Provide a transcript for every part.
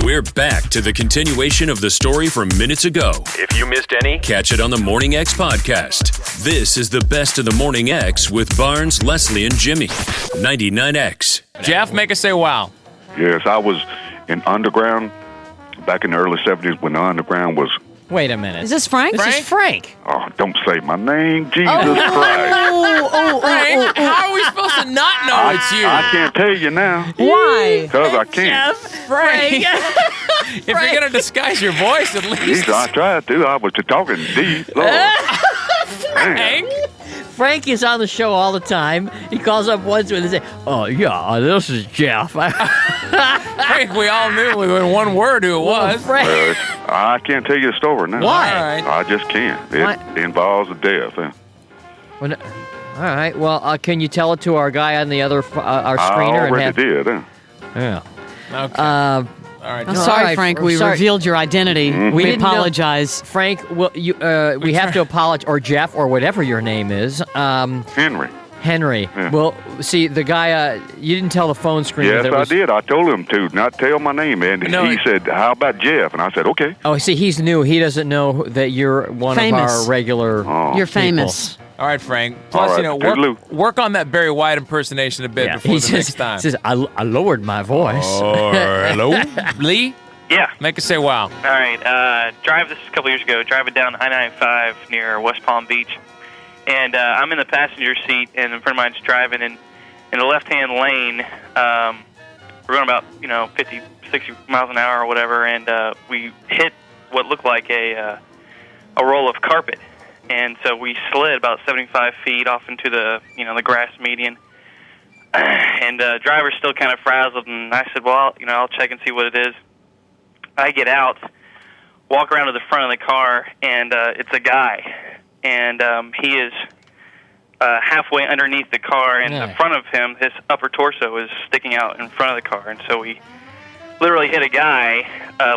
We're back to the continuation of the story from minutes ago. If you missed any, catch it on the Morning X podcast. This is the best of the Morning X with Barnes, Leslie, and Jimmy. 99X. Jeff, make us say wow. Yes, I was in underground back in the early 70s when the underground was... Wait a minute. Is this Frank? This is Frank. Oh, don't say my name, Jesus Christ. Frank, how are we supposed to not know it's you? I can't tell you now. Why? Because I can't. Frank. If you're going to disguise your voice, at least. I tried to. I was talking deep. Frank? Frank is on the show all the time. He calls up once and say, "Oh yeah, this is Jeff." Frank, we all knew in one word who it was. Frank. I can't tell you the story now. Why? I just can't. It involves a death. All right. Well, can you tell it to our guy on the other our screener? I already did. Yeah. Okay. All right. I'm sorry, Frank. We revealed your identity. Mm-hmm. We apologize. Frank, well, we have to apologize, or Jeff, or whatever your name is. Henry. Yeah. Well, see, the guy, you didn't tell the phone screener. Yes, I did. I told him to not tell my name, and he said, "How about Jeff?" And I said, "Okay." Oh, see, he's new. He doesn't know that you're one of our regular You're famous. All right, Frank. Plus, work on that Barry White impersonation a bit before the next time. He says, I lowered my voice. Hello? Lee? Yeah. Make us say wow. All right. This is a couple years ago, driving down I-95 near West Palm Beach. And I'm in the passenger seat, and a friend of mine's driving in the left-hand lane. We're going about, 50, 60 miles an hour or whatever, and we hit what looked like a roll of carpet. And so we slid about 75 feet off into the grass median. And the driver's still kind of frazzled, and I said, well, I'll check and see what it is. I get out, walk around to the front of the car, and it's a guy. And he is halfway underneath the car, and in front of him, his upper torso is sticking out in front of the car. And so we literally hit a guy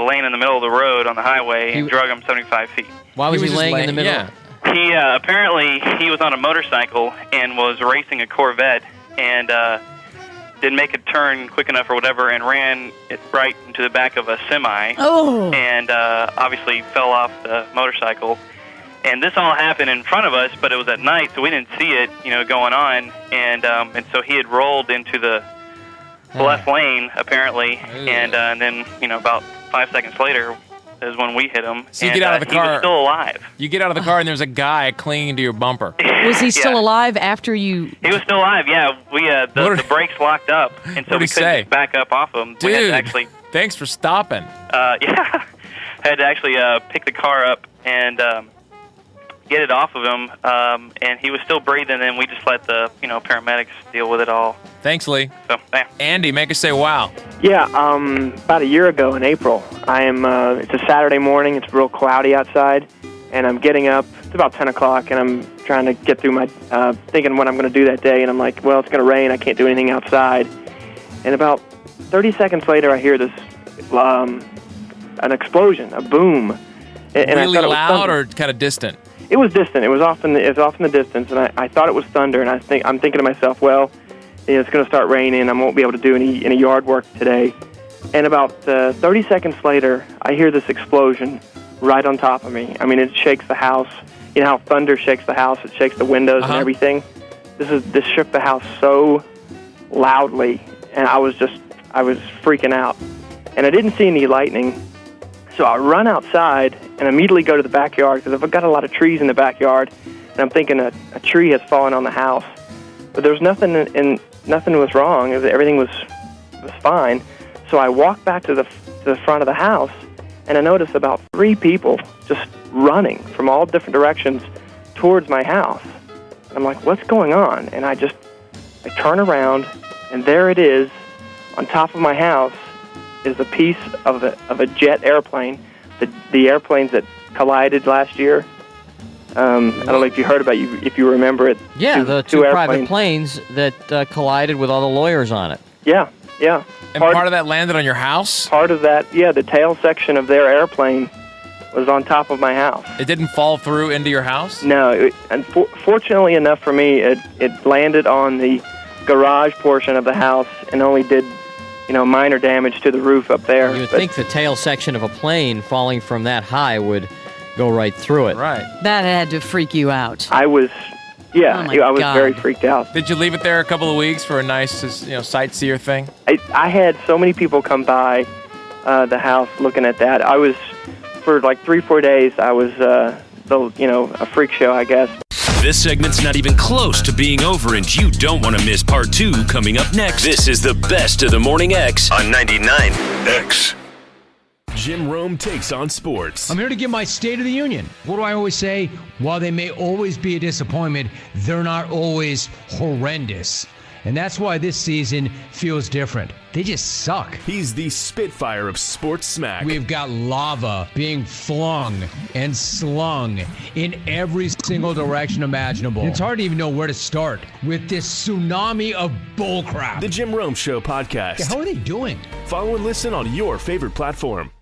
laying in the middle of the road on the highway and drug him 75 feet. Why was he laying in the middle? Yeah. He apparently he was on a motorcycle and was racing a Corvette and didn't make a turn quick enough or whatever and ran it right into the back of a semi. Oh. And obviously fell off the motorcycle. And this all happened in front of us, but it was at night, so we didn't see it, going on. And so he had rolled into the left lane apparently, and then about 5 seconds later is when we hit him. So you get out of the car. He was still alive. You get out of the car and there's a guy clinging to your bumper. Was he still alive after you? He was still alive. Yeah, we the brakes locked up, and so we couldn't back up off him. Dude, we had to actually. Thanks for stopping. Yeah, had to actually pick the car up and get it off of him, and he was still breathing. And we just let the paramedics deal with it all. Thanks, Lee. So, yeah. Andy, make us say wow. Yeah, about a year ago in April, it's a Saturday morning, it's real cloudy outside, and I'm getting up, it's about 10 o'clock, and I'm trying to get through my, thinking what I'm going to do that day, and I'm like, well, it's going to rain, I can't do anything outside. And about 30 seconds later, I hear this, an explosion, a boom. And really I thought loud or kind of distant? It was distant, it was off in the distance, and I thought it was thunder, and I'm thinking to myself, well, it's going to start raining. I won't be able to do any yard work today. And about 30 seconds later, I hear this explosion right on top of me. I mean, it shakes the house. You know how thunder shakes the house? It shakes the windows and everything. This shook the house so loudly, and I was freaking out. And I didn't see any lightning, so I run outside and immediately go to the backyard because I've got a lot of trees in the backyard, and I'm thinking a tree has fallen on the house. But there was nothing was wrong. Everything was fine. So I walk back to the front of the house, and I notice about 3 people just running from all different directions towards my house. And I'm like, what's going on? And I turn around, and there it is, on top of my house, is a piece of a jet airplane, the airplanes that collided last year. I don't know if you heard about it, if you remember it. Yeah, the two private planes that collided with all the lawyers on it. Yeah. And part of that landed on your house? Part of that, yeah, the tail section of their airplane was on top of my house. It didn't fall through into your house? No, fortunately enough for me, it landed on the garage portion of the house and only did minor damage to the roof up there. You would think the tail section of a plane falling from that high would go right through it. Right. That had to freak you out. I was, Oh my I was God. very freaked out. Did you leave it there a couple of weeks for a nice, sightseer thing? I had so many people come by the house looking at that. I was, for like 3-4 days, I was, a freak show, I guess. This segment's not even close to being over, and you don't want to miss part 2 coming up next. This is the best of the Morning X on 99X. Jim Rome takes on sports. I'm here to give my State of the Union. What do I always say? While they may always be a disappointment, they're not always horrendous. And that's why this season feels different. They just suck. He's the Spitfire of sports smack. We've got lava being flung and slung in every single direction imaginable. And it's hard to even know where to start with this tsunami of bullcrap. The Jim Rome Show podcast. How are they doing? Follow and listen on your favorite platform.